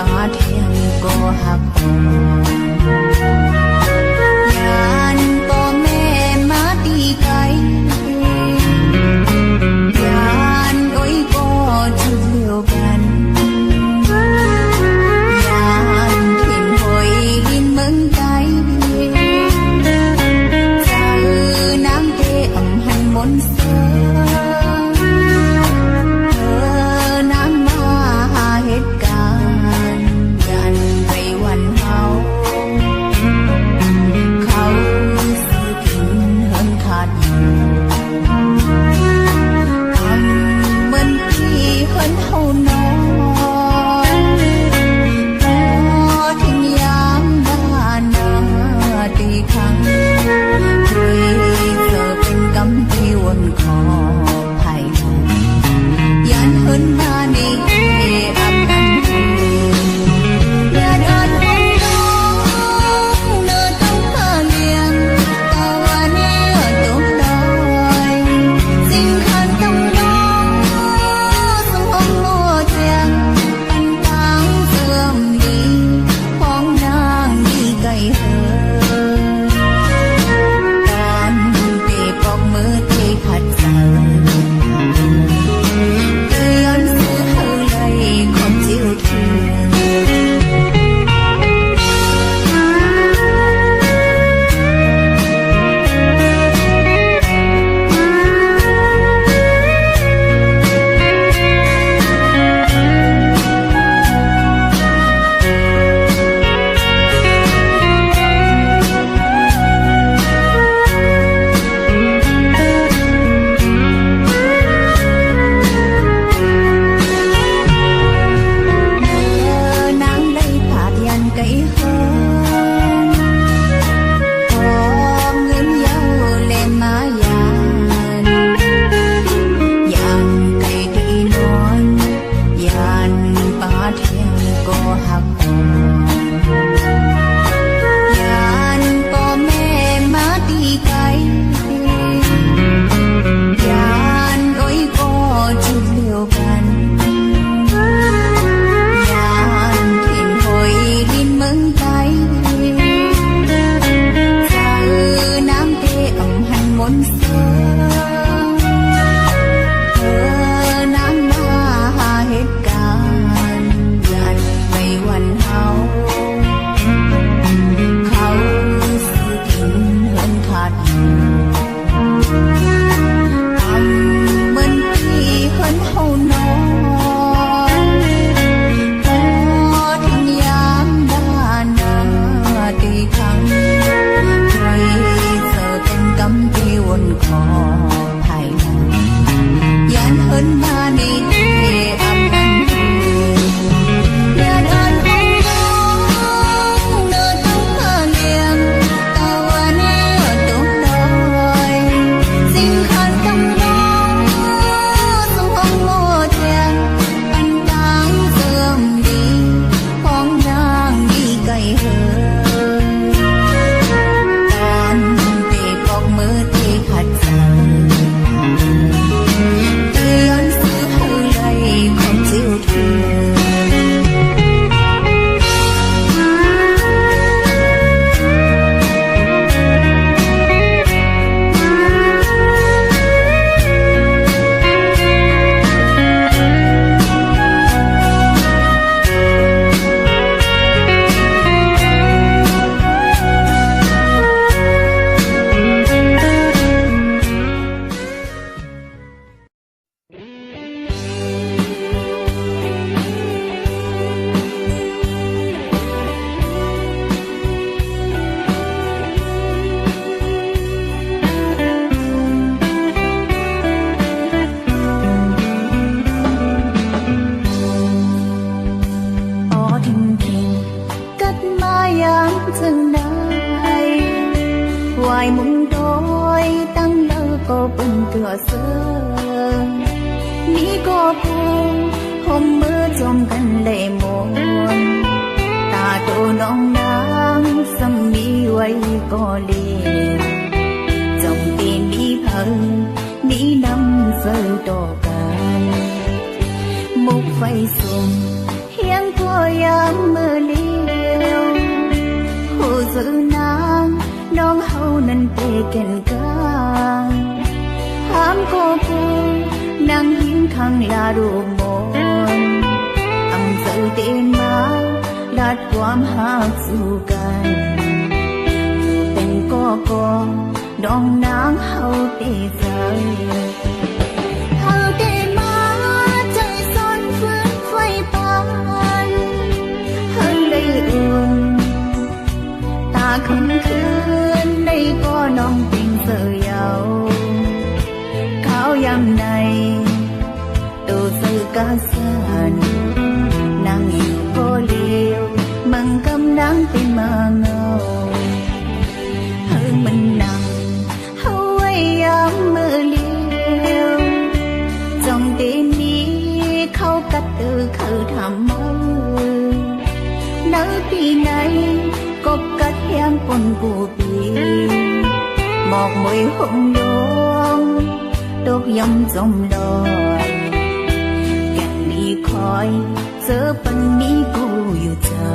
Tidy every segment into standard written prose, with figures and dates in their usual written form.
ba thiên cô hạc hồn nhàn có mẹ má đi cái nhàn ôi có chút liều gần nhàn thuyền hồi in mừng cái giờ nắng tê ẩm hành môn một vài xuồng hiên thua ามมือเลี้ยวผู้สื่อนางน้องเฮานั้นเตเก่นกาถามก็กูนั่งหิ้งข้างลารูมนอำสื่อเตนมาดัดความหักสู่กันเป็นก็ดองนางเฮาเตใจเฮาเตมาใจซ้อนฟื้นไฟปานเฮาได้อุ่นตาคืนได้ก็น้องติงเสือยาวข้าวยำในตูสื่อกาสันนางอยู่ก็เลี้ยวมังกำนางเป็นมาเงาเฮามันนั่งเฮาไว้ยามมือเลี้ยวจงเดนี้เขากัดคือทำมือเนื้อปีไหนกบกัดแยงปนกูปีหมอกมวยหงดวงตกยำจมลอยแก่นดีคอยเจอปันนี้กูอยู่เจอ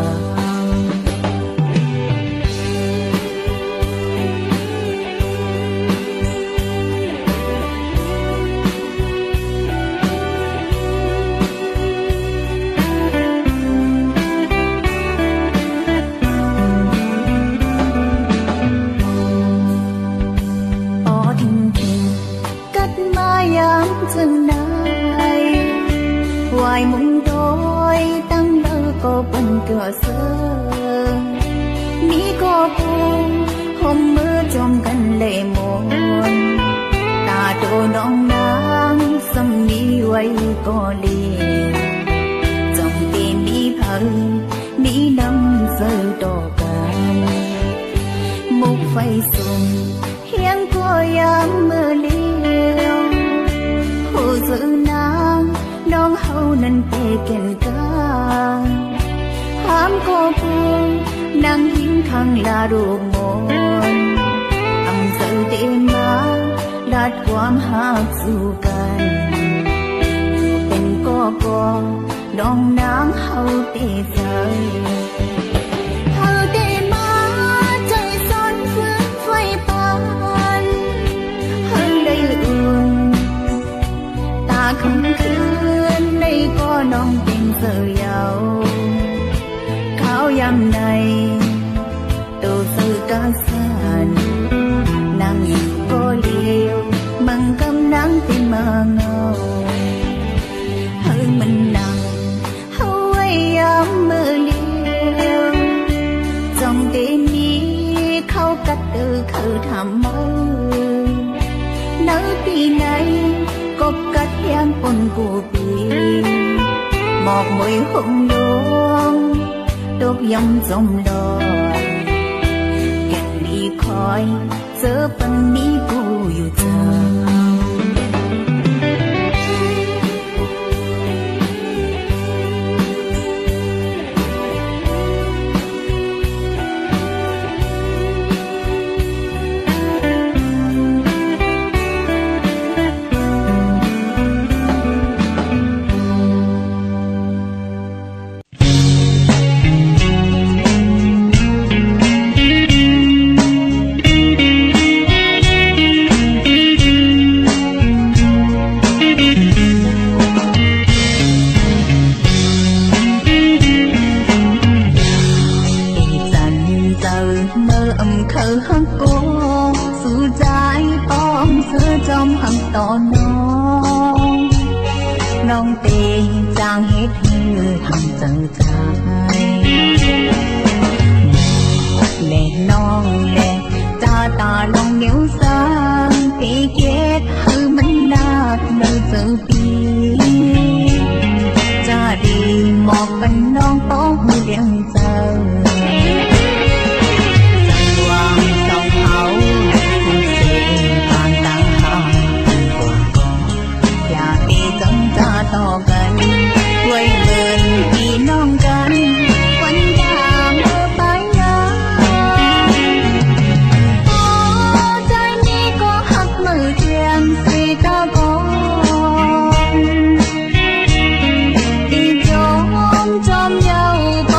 จึงไหนวายมุงโดยตั้งเบอร์ก็เป็นเกือเสือนี่ก็ปูห่มมือจมกันเลยมนตาโตน้องนางสำนีไว้ก็เลี้ยจงเต็มมีเพิ่มมีน้ำเสือต่อกันมุกไฟสุ่มเฮียงก็ยามมือเลี้ยวผู้สื่อนางน้องเฮานั้นเตเก่นกาถามก็กูนั่งหิ้งข้างลารูมนอำสื่อเตมาดัดความหักสู่กันเป็นก็น้องนางเฮาเตใจเฮาเตมาใจซ้อนฟื้นไฟปานเฮาได้อุ่นตาคืนได้ก็น้องเป็นเสือยาวข้าวยำในตูสื่อกาสันนางอยู่ก็เลี้ยวมังกำนางเป็นมาเงาเฮามันนั่งเฮาไว้ยามมือเลี้ยวจงเดนี้เขากัดคือทำมือเนื้อปีไหนกบกัดแยงปนกูปีหมอกมวยหงดวงตกยำจมลอยแก่นดีคอยเจอปันนี้กูอยู่เจอน้องเตจางเฮ็ดให้ทำจังใจแม่น้องแม่จ้าตาลองนิ้วสางตีเกตให้มันนักเดินเจอปีจ้าดีหมอกกันน้องโตหูเลี้ยงเจอต่อกันไว้เงินพี่น้องกันวันยามเมื่อไปงานโอ้ใจนี้ก็หักมือเทียงสีตะกอนที่จอมเยาว์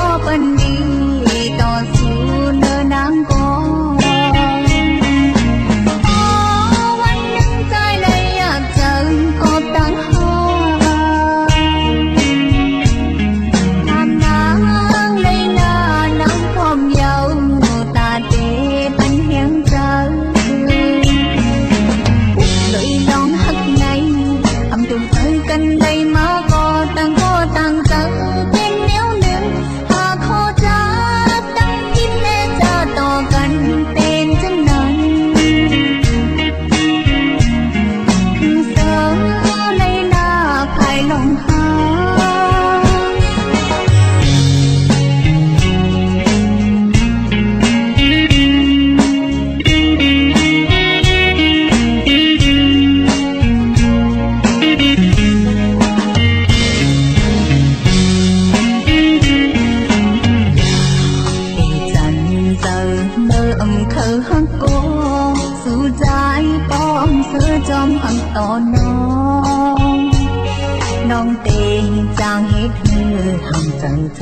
จังใจ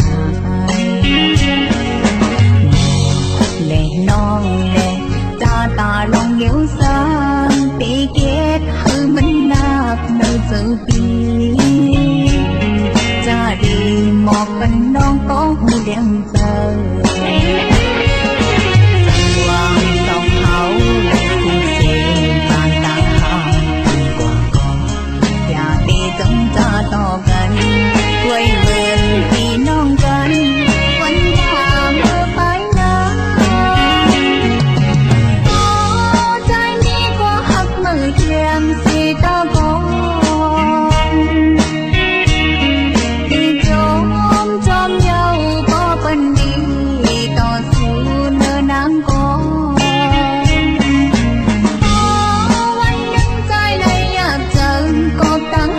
แน่น้องแน่จ้าตาลองเลี้ยวซ้ายตีเกตคือมันนักเดินสื่อปีจะดีหมอกกันน้องก็หูเดียงเจอจังหวะต้องเขาและคู่เสียงต่างต่างหางกว่าก่อนอย่าตีจังจะต่อกันด้วยเมือนพี่น้องกันวันยามเมื่อไปนะใจนี้ก็หักมือเทียมสีตาบองที่จอมเยาก็เป็นดีต่อสู้เนื้อนางกองวันยังใจในอยากเจอก็ตั้ง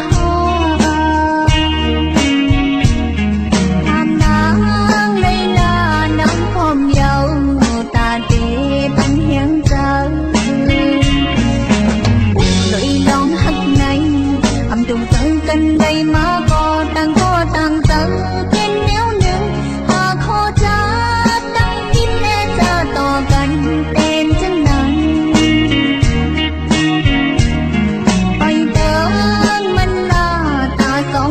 กันได้มาก็ต่างเจอเป็นแนวหนึ่งหากขอจับตั้งยิ้มแน่จะต่อกันเป็นจังนั้นไปเดินมันหน้าตาสอง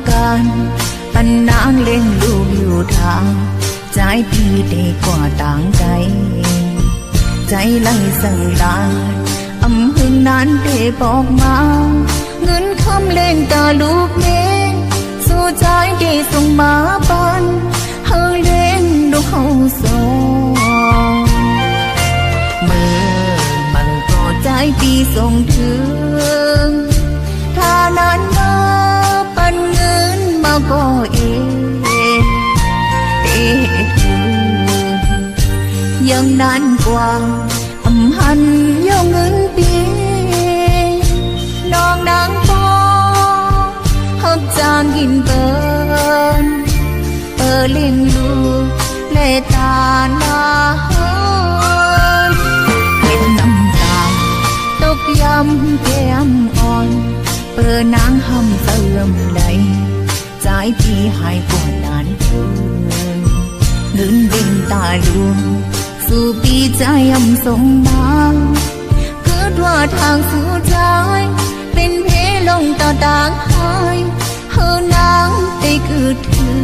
กันปันนางเล่นลูกอยู่ทางใจพี่ได้กว่าต่างใจใจไล่สั่งลาอำหึงนั้นได้บอกมาเงินคำเล่นตาลูกเล่นสู่ใจได้ส่งมาปันเฮาเล่นดูเขาสองเมื่อมันก็ใจพี่ส่งถึงถ้านานมาปันเงินมาก็เองยังนานกว่าอำหันยอเงินปีน้องนางพอหักจางกินเปิเล่นลูกเลตาหน้าเห็นน้ำตาตกย้ำแก้มอ่อนนางหำเติมไหลใจพี่หายปวดนานเกินเงินเบ่งตาลวงสู่ปีใจยำส่งมาเกิดว่าทางสู่ใจเป็นเพลงต่อต่างหายเฮานางได้คือถึง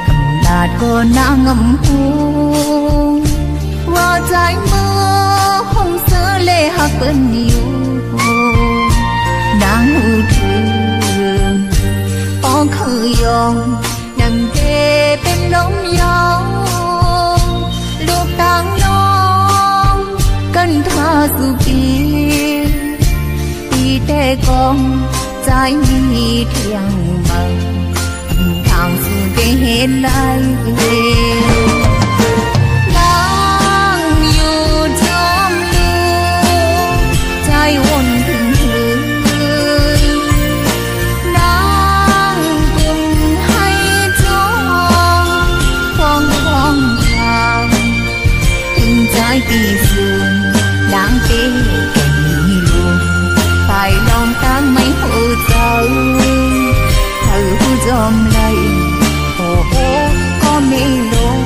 กำลาดก็นางงำหูว่าใจเมื่อห้องเสือเล่หักเปิ้นอยู่นางหูถึงป้องคือยองดังเกเป็นลมยาวลูกต่างน้องกันท่าสุปีแต่กองใจมีเที่ยงบังทางสู่ได้เห็นไหลวนถึงลืมนางกุมให้จองควงยาวถึงใจปีสูงล้างเต้กันมีลวงไปลองตั้งไม่หูเจ้าเธอผู้จอมไหลโอ้โอ้ก็ไม่ลง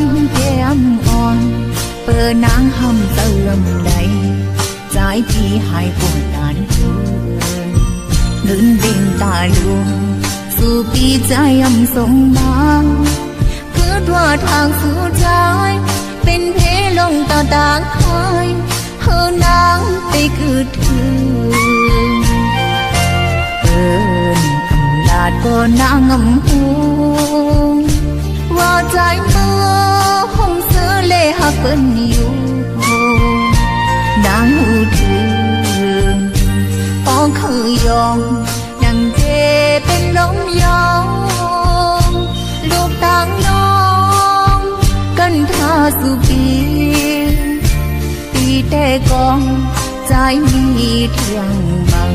ำแก้มอ่อนเปิดนางหำเติมใดใจพี่หายปวดนานเกินลื่นดิ่งตาลุงสู่ปีใจยำสงมาคือว่าทางสู่ใจเป็นเพลงต่อต่างหายเฮานางไปคือถึงเอิญกำลาดก็นางงำหูว่าใจเมื่อห้องเสือเล่หักเป็นอยู่นางหูถึงปองคือยองดังเจเป็นลมยองลูกต่างน้องกันท่าสุปีปีแต่กองใจมีเที่ยงบัง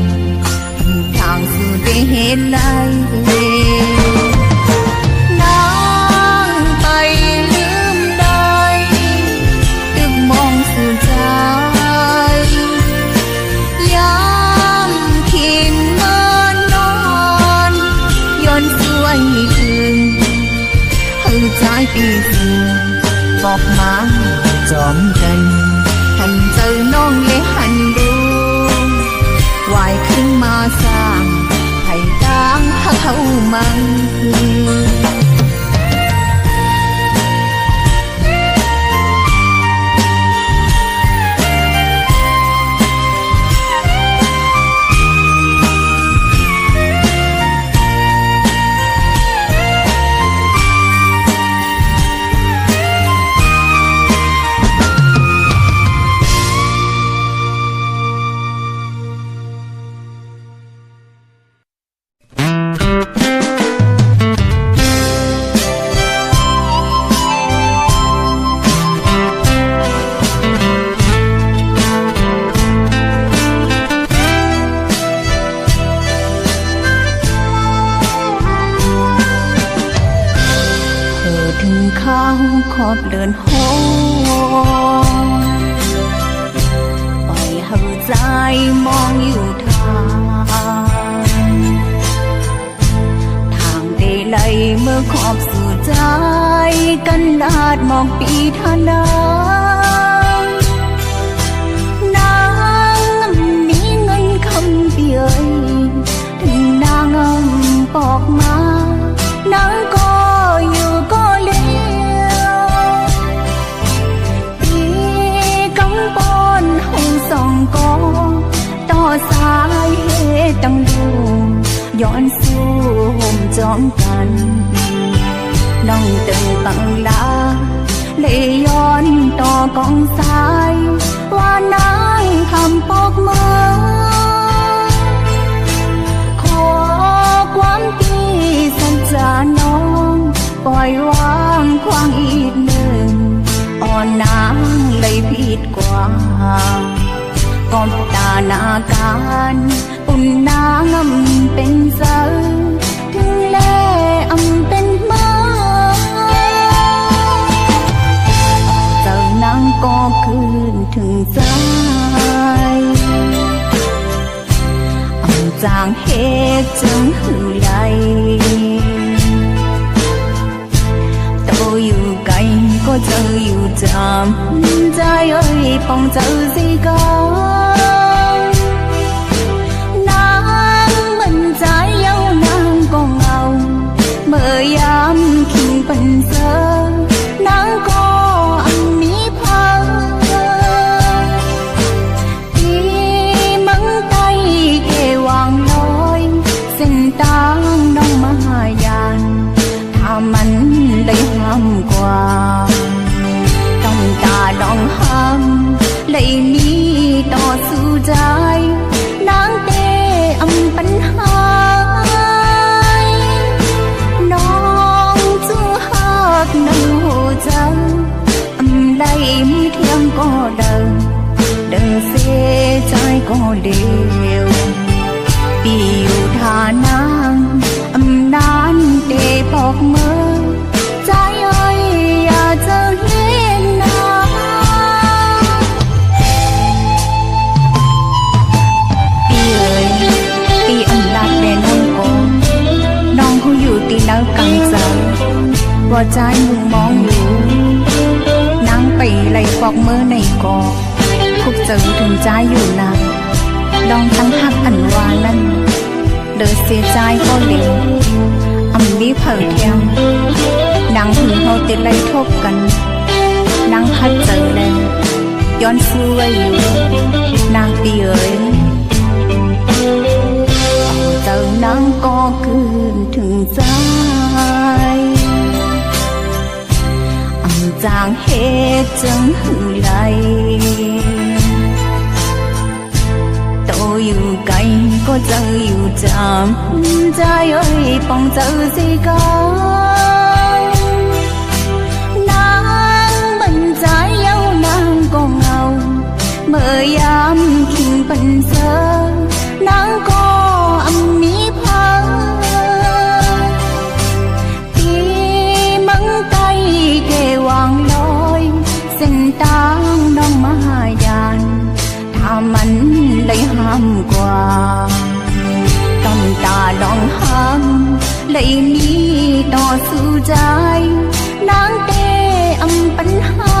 ทางสู่ได้เห็นไรนางไปลืมได้ตึกมองสู่ใจยามคิมเมื่อนอนย้อนสวยถึงให้ใจปีเสือบอกมาจอมกันหันเจอน้องเลยหันดูวายขึ้นมาสร้างให้ต่างหักเข้ามันขอบเดินหงปล่อยให้ใจมองอยู่ทางได้ไหลเมื่อขอบสู่ใจกันลาดมองปีทานาน้ำมีเงินคำเปียยถึงนางปอกมานางก็อยู่ก็เลี้สองกองต่อสายเหตุตั้งดูย้อนสู้ห่มจอมกันน้องตึงปังลาเลยย้อนต่อกองสายว่านางทำปอกมือขอความที่สัจจาน้องปล่อยวางควางอีกหนึ่งอ่อนนางเลยผิดกว่าก้มตาหน้าการปุ่นนางเป็นเสือถึงแลเป็นมาเจ้านางก็คืนถึงใจจางเหตุจึงหือไหลโตอยู่ไกลก็เจออยู่จำใจเอ้ยปองเจอสิกานางมันใจเย้านางก็เงาเมื่อยามคิงเป็นเสือนางก็มีพังที่มังไตเกวางลอยเส้นตางน้องมายานถ้ามันเลยห้ามกว่าต้องตาลองห้ามเลยมีต่อสู้ใจนางเตปัญหาน้องจูหักในหัวใจเลยมีเทียมก็เดินเสียใจก็เดียวปีอยู่ทานางนานเตปอกมือใจเอ้ยอยากจะเล่นน้ำปีเอ้ยปีลาดแม่น้องกองน้องเขาอยู่ตีแล้วกังใจว่าใจมึงมองอยู่ ไปไล่ฟอกมือในกอคุกเจอถึงใจอยู่นานลองทั้งหักอันวานั้นเดินเสียใจก็เล็งอำมีเผยเทียงนางหือเฮาติดไล่ทบกันนางพัดเจอแลย้อนซื้อไว้อยู่นางปีเอ๋ยเจอนางก็คืนถึงใจจางเหตุจังหือไหลโตอยู่ไกลก็เจออยู่จำใจเอ้ยป้องเจอสิกันนางบรรใจเย้านางก็เงาเมื่อยามคิงปันเสอนางก็อำมีพาเกวางลอยเส้นตางน้องมายานถ้ามันเลยห้ามกว่าต้องตาลองห้ามเลยมีต่อสู้ใจนางเตอำปัญหา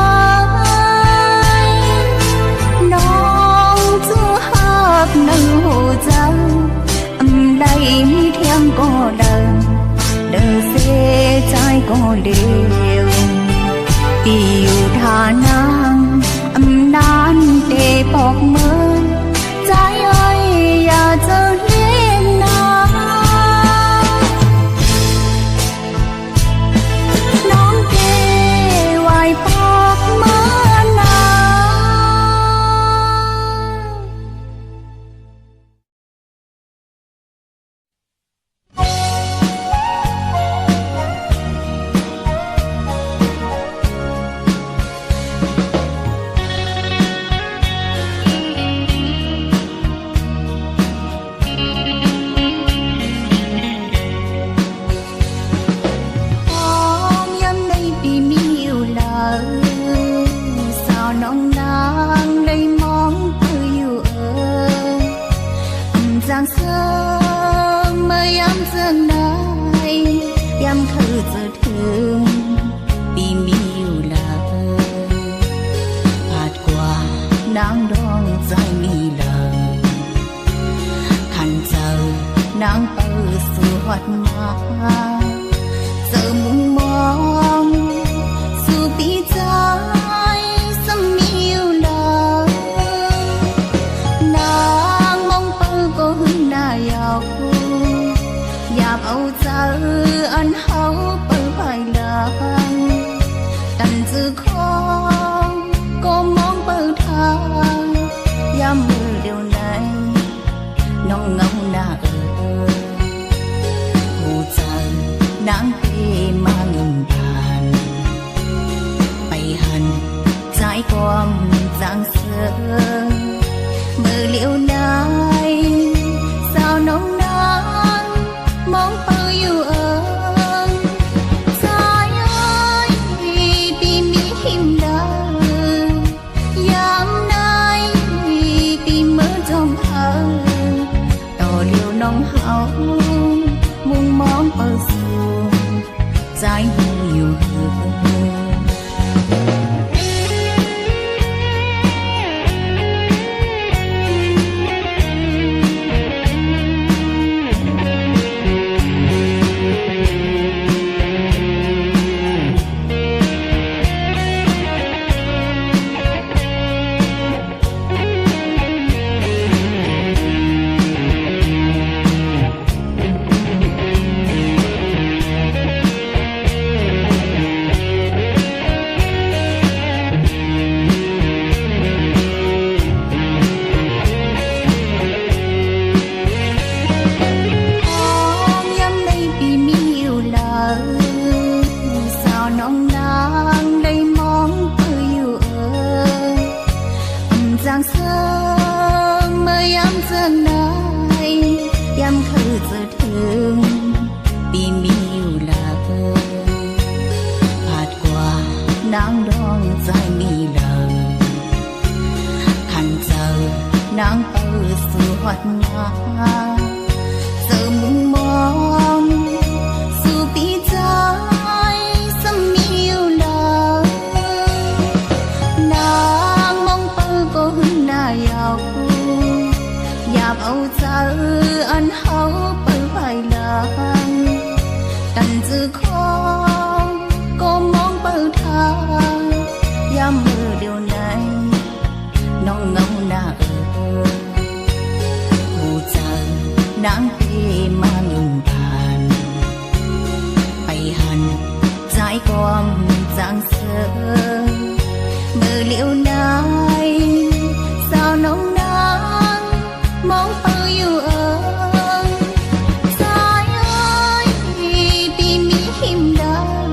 น้องจูหักในหัวใจอำได้มีเทียมก็เดินเดินเสียใจก็เดียวปีอยู่ท่านางอำนานเตปอกมือใจเอ้ยอย่าเจอเลี้ยงนาน้องเกไหวปอกมือนางนางเปิดสวดมาเจอมุมมองสู่ปีใจสมิวลานางมองเปิดก็หึงหน้ายาวอยากเอาเจออันเฮาเปิดภายหลังตันจือของก็มองเปิดทางยามมือเดียวไหนน้องเงาหน้านางเปมาเงินผ่านไปหันใจความจางเสือเมื่อเลี้ยวนายสาวน้องนางมองเปอยู่ใจเอ้ยปีมีหิมดายามนายปีเมื่อจอมเฮาต่อเลี้ยวน้องเฮามุ่งมองเปิดใจหูอยู่นางดองใจมีเลยขันเจอนางเปิดสู่หอดมาเจอมุมมองสู่ปีใจสมิวเลย giờ anh hấu bởi bài làng tần dư khó có mong bởi thang ya mưa điều này nong ngông na hù giờ nắng tê mà nhung tàn bay hẳn trái com giang sơ mưa liễu này sao nông nắng mong bao yêu ơi trái ơi vì mi hiểm đau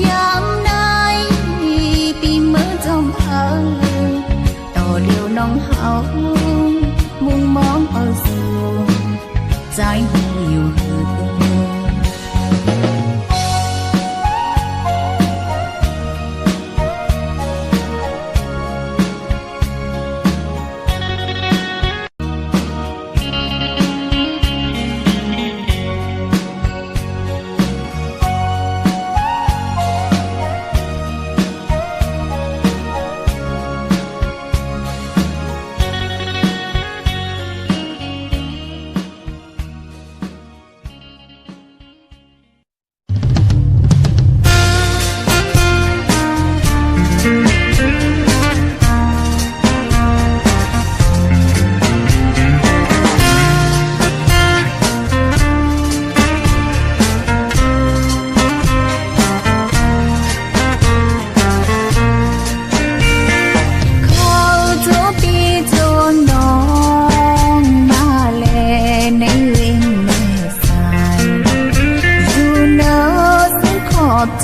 yam nay vì mơ trong thơ tỏ điều nong hao muôn mong ở giường trái nhiều hơn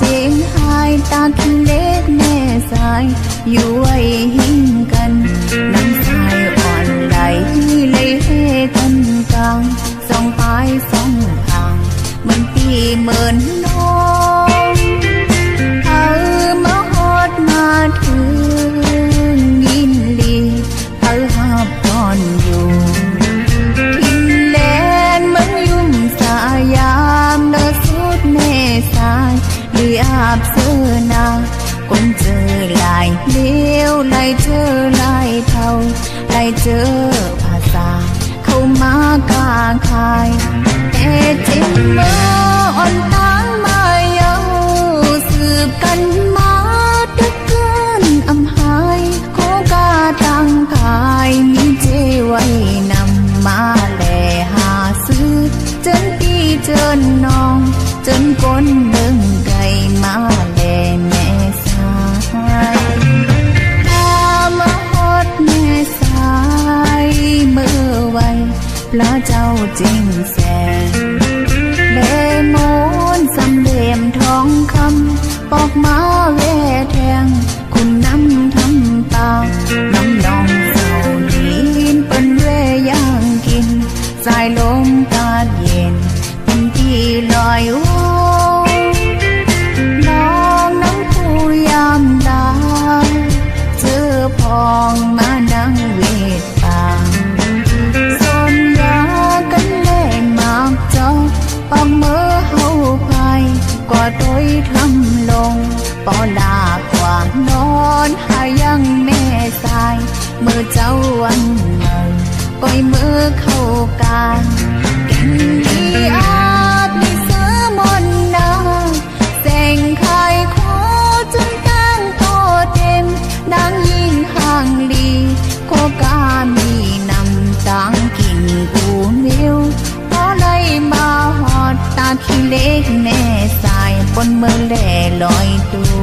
tiếng hai ta kinh lết nè dàiอยู่ไว้หิ้งกันน้ำสายอ่อนไหลเลยให้กันกลางสองปลายสองทางเหมือนปีเหมือนน้องมาฮอดมาถึงยินลีหับก่อนอยู่ทินแลนเหมือนยุ่มสายามเลิศสุดแม่สายอาบเสื้อนาคนเจอลายเลี้ยวลายเจอลายเทาลายเจอภาษาเข้ามากลางคายแต่เจ็บเมื่ออ่อนตั้งมาเยาสืบกันมาดึกเกินอำหายโคกาตั้งกายมีเจไว้นำมาแลหาซื้อจนพี่เจนน้องจนก้นเบิ่งไก่มาแลแม่สายมาฮอดแม่สายเมื่อไว้พระเจ้าจริงแสนเลมนสำเหลี่ยมทองคำปอกมาแว่แทงคุณน้ำทำตาน้ำนองเศร้าดินเป็นแว่ย่างกินสายลมกาดเย็นเป็นที่ลอยพองมานั่งเวทป่าสนยากันเล่มากจอปองเมื่อเฮาพายกอดโดยทำลงปอลากว่างนอนหายังแม่สายเมื่อเจ้าวันเมื่อก้อยเมื่อเข้ากาแก่นดีอาบดีเสือมนนาแสงไข่ขอจนกลางโตเต็มดังยิ่งห่างลีโคกามีนำต่างกินกูนิ้วพอเลยมาหอดตาขี้เล็กแน่สายบนเมื่อแหล่ลอยตัว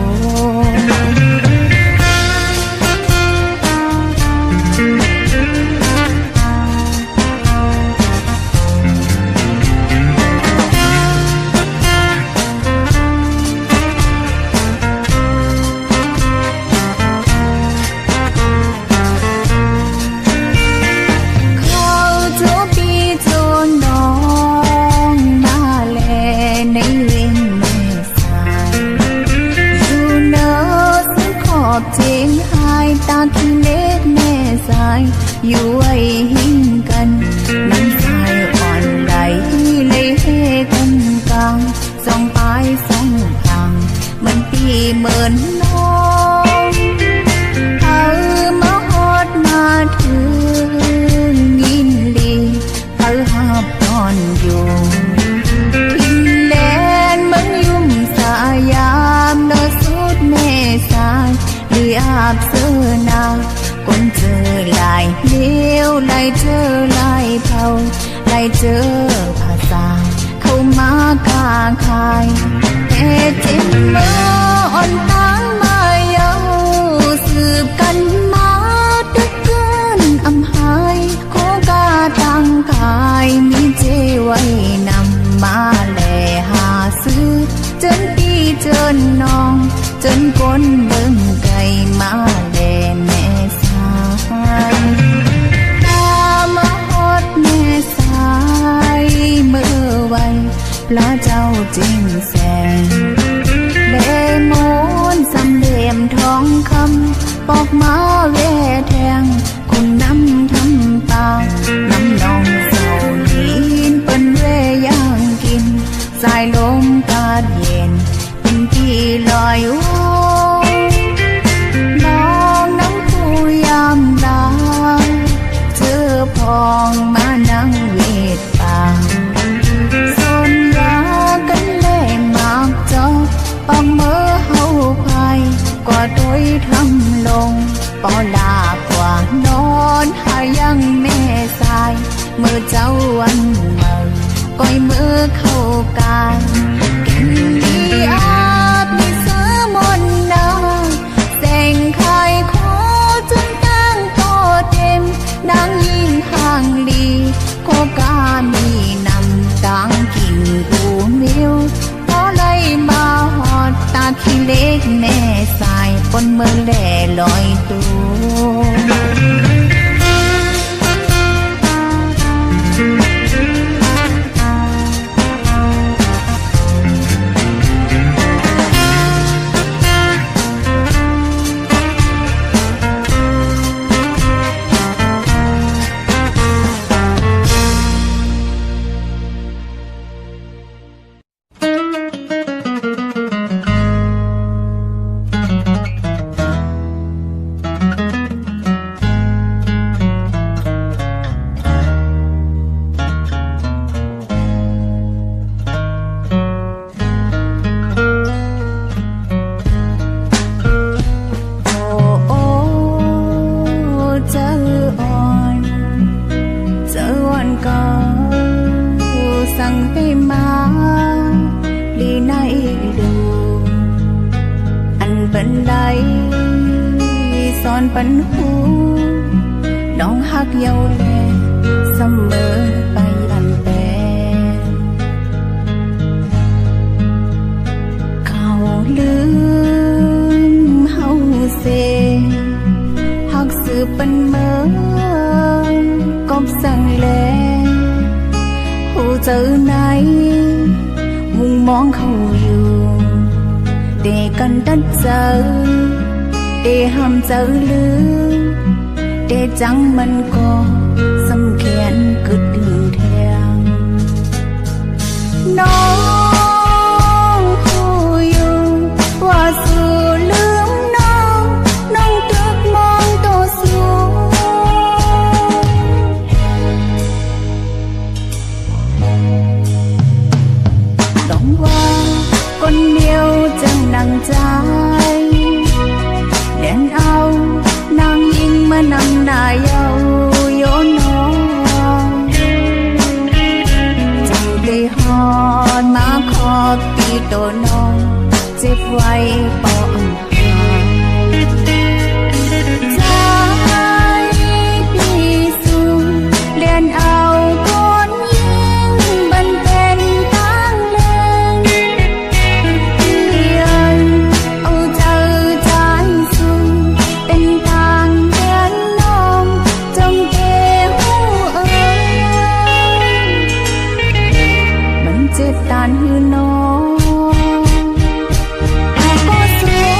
เจียงหายตาขี้เล็กแม่สายอยู่ไว้หิ้งกันน้ำสายอ่อนไหลเลยให้กันกลางสองปลายสองทางเหมือนปีเหมือนน้องมาฮอดมาถึงยินลี เจอภาษาเข้ามาค้าขายเหตุจิตเมื่ออ่อนตางมาเยาสืบกันมาตึกเกินอำหายโคกาตั้งกายมีเจไว้นำมาแลหาซื้อจนพี่เจนน้องจนก้นเบิ่งไก่มาแลแม่สายตามาฮอดแม่สายเมื่อไว้พระเจ้าจริงแสงเลมนสำเหลี่ยมทองคำปอกมาเวแทงคุณน้ำทำปากน้ำนองเศร้าดินเปิ้นเวย่างกินสายลมกาดเย็นเป็นที่ลอยวงมองน้ำผู้ยามลาเจอพองมานั่งเวทป่าสนยากันเล่มากจอปองเมื่อเฮาพายกว่าโดยทำลงปอลากว่านอนหายังแม่สายเมื่อเจ้าวันเมื่อก้อยมือเข้ากายกินดีอาบมีเสือมนนาแสงไข่ขอจนตั้งโตเต็มดังยิ่งห่างลีโคกามีนำตังกินกูมิวพอไล่มาหอดตาขี้เล็กแม่สายปนเมื่อแหล่ลอยตัวปันหูน้องฮักเยาแลเสมอไปลันแปเขาลืมเฮาเซฮักสืบปันเมื่อกบสั่งแลหูเจอไหนมุงมองเขาอยู่เดกันดัดเจอเดห้ามเจอลืมเดจังมันก็สำเขียนกึดลืมแทงน้องผู้อยู่ว่าสู่ลืมน้องน้องตึกมองตัวสูงต้องว่าคนเดียวจังนั่งใจเด่นเอานางยิงมานำหน้าเยาโยนน้องจังได้หอดมาขอบตีตัวน้องเจ็บไว้ปอมหายใจพี่สูงเลียนเอาคนยิงบันเป็นตั้งเลงเพียงเอาเจอใจสูงเป็นทางเดินน้องจงเกหูเอ๋ยมันเจ็บตานหือน้องแต่ก็เสีย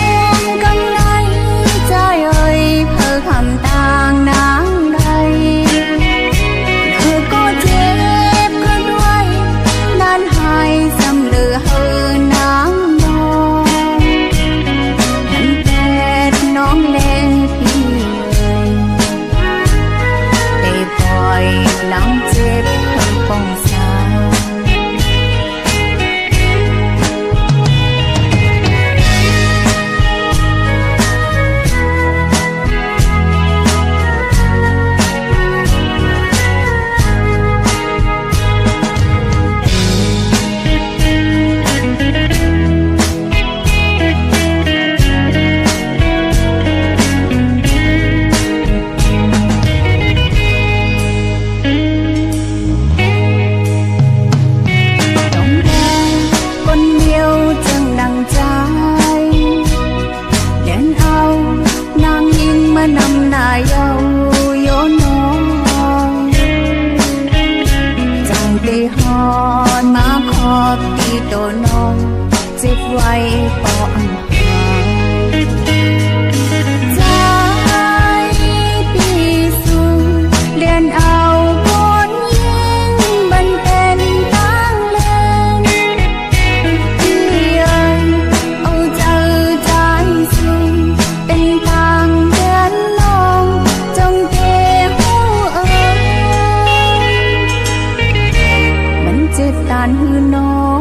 เจ็บไว้ปอมหายใจปีสูงเลียนเอาคนยิงบันเป็นทางเล่นที่เอ่ยเอาเจอใจสูงเป็นทางเดินน้องจงเกหูเอ่ยมันเจ็บตานหือน้อง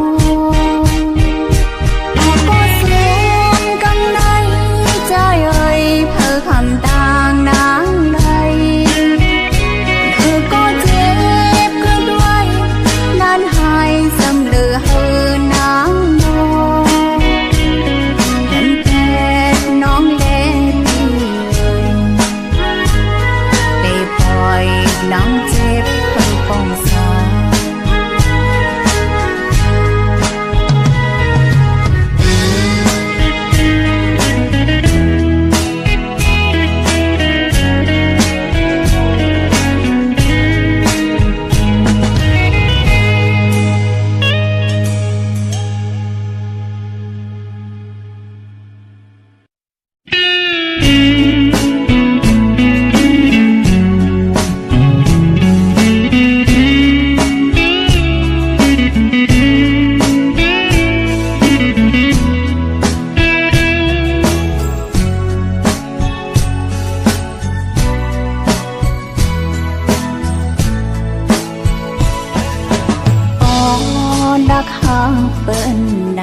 เปิ้นใด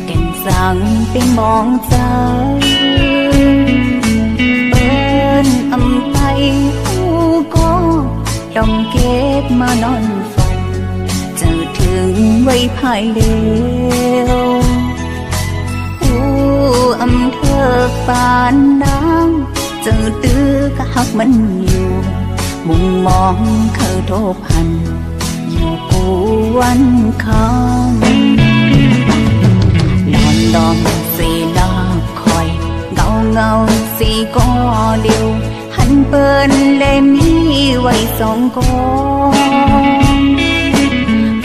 แก่นสั่งเป็นมองใจเปิ้นอำไปผู้ก็ต้องเก็บมานอนฝันเจอถึงไว้ภายเดียวผู้อำเธอปานน้ำเจอตื้อกะหักมันอยู่มุมมองเขาโทพันอยู่กูวันคำนอนดอมสีลาคอยเงาสีก็เดียวหันเปิ้นเล่มีไว้สองกอง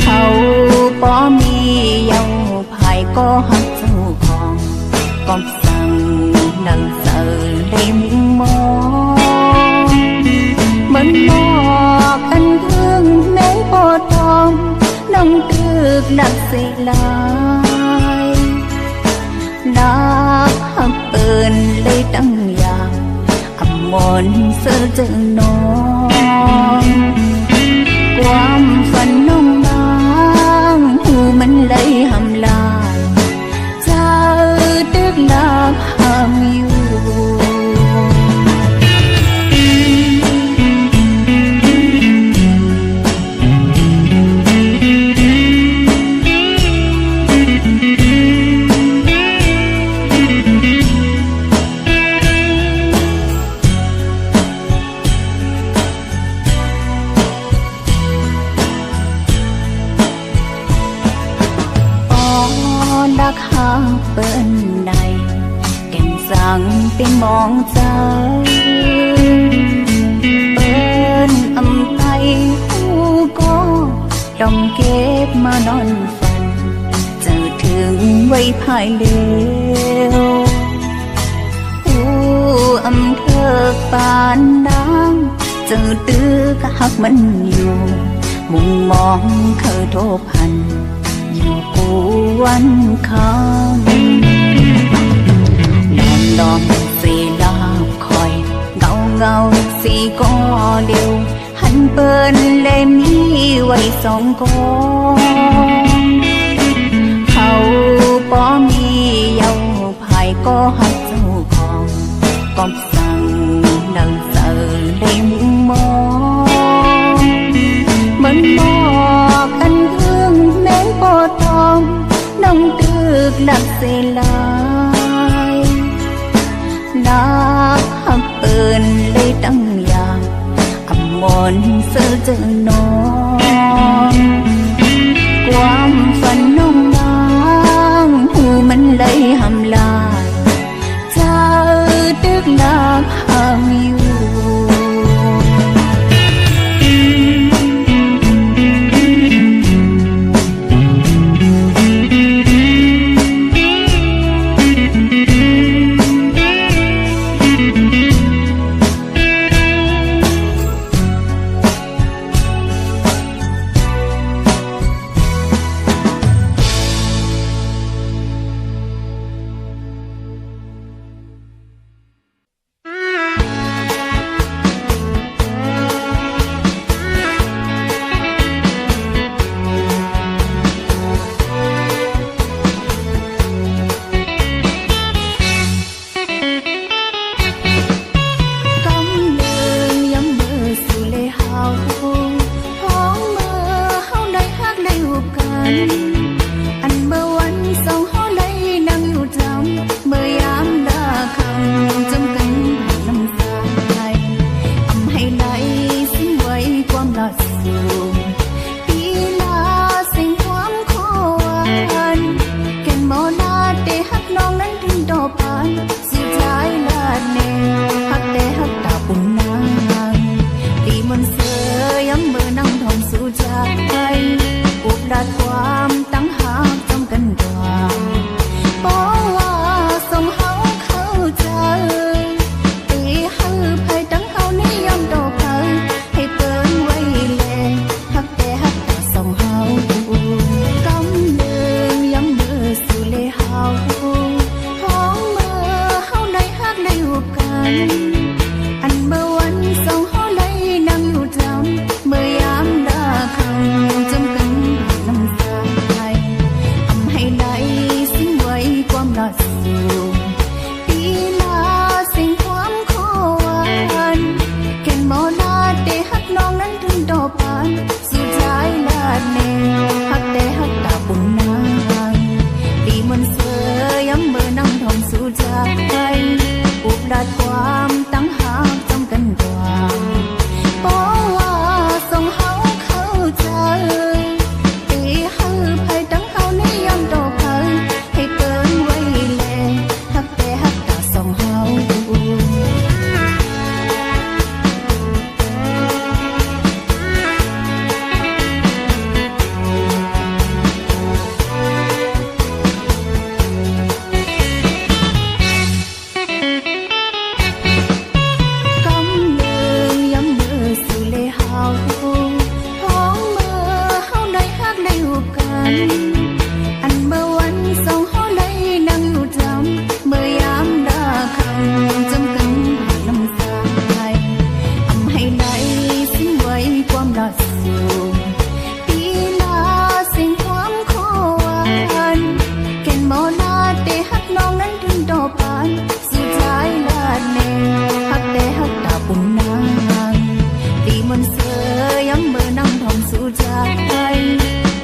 เขาป้อมีเยาภายก็หักเจ้าของก็สั่งนังเสือเล่มมองเหมือนหมอกอันพึ่งแม้ปอทองน้องตึกดักเสียลายนักหักเปิ้นเลยตั้งยาวอำมนเสือเจอน้องความฝันน้องบางหูมันเลยหำลายเจ้าตึกนักหำอยู่ดักหาเปิ้นใดแก่นสั่งเป็นมองใจเปิ้นอำไปผู้ก็ต้องเก็บมานอนฝันเจอถึงไว้ภายเดียวผู้อำเธอปานน้ำเจอตื้อกะหักมันอยู่มุมมองเขาโทพันอยู่กูวันคำนอนดอมสีลาคอยเงาสีก็เดียวหันเปิ้นเล่มีไว้สองกองเขาป้อมีเยาภายก็หักเจ้าของก็สั่งนังเสือเล่มมองเหมือนหมอกอันพึ่งแม้ปอทองน้องตึกดักเสียลายนักหักเปิ้นเลยตั้งยาวอำมนเสือเจอน้องความฝันน้องบางหูมันเลยหำลายเจ้าตึกนักหำอยู่ สูงปีลาสิ่งความขอหวานแก่นมอนาเตฮักน้องนั้นถึงต่อปานสุดท้ายลาดแนวฮักแต่ฮักตาปุ่นนางปีมันเสยย้ำเบอร์น้ำทองสู่ใจอุบลาดความตั้งหากจำกันกว่าเพราะว่าส่งเฮาเข้าใจตีเฮาไพ่ตั้งเฮานิยมต่อไปให้เปิ้นไว้แลฮักแต่ฮักตาส่งเฮาอันเมื่อวันสองเฮาเลยนั่งอยู่จำเมื่อยามดาคำจำกันผ่านน้ำตาอำให้ไหลสิ้นไว้ความรักสูงปีลาสิ่งความขอหวานแก่นมอนาเตฮักน้องนั้นถึงต่อปานสุดท้ายลาดแนวฮักแต่ฮักตาปุ่นนางปีมันเสยย้ำเบอร์น้ำทองสู่ใจ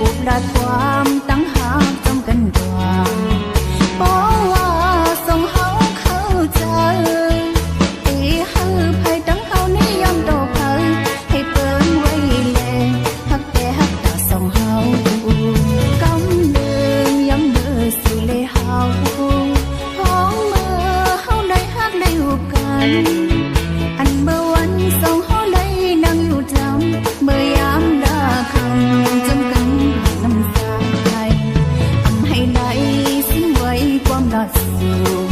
อุบลาดความตั้งหากจำกันกว่าเพราะว่าส่งเฮาเข้าใจตีเฮาไพ่ตั้งเฮานิยมต่อไปให้เปิ้นไว้แลฮักแต่ฮักตาส่งเฮากำเดินย้ำเบอร์สู่เลยเฮาพ้องเมื่อเฮาได้ฮักได้หูกันอันเมื่อวันสองเฮาเลยนั่งอยู่จำเมื่อยามดาคำจำกันน้ำตาอำให้ไหลสิ้นไว้ความรักสูง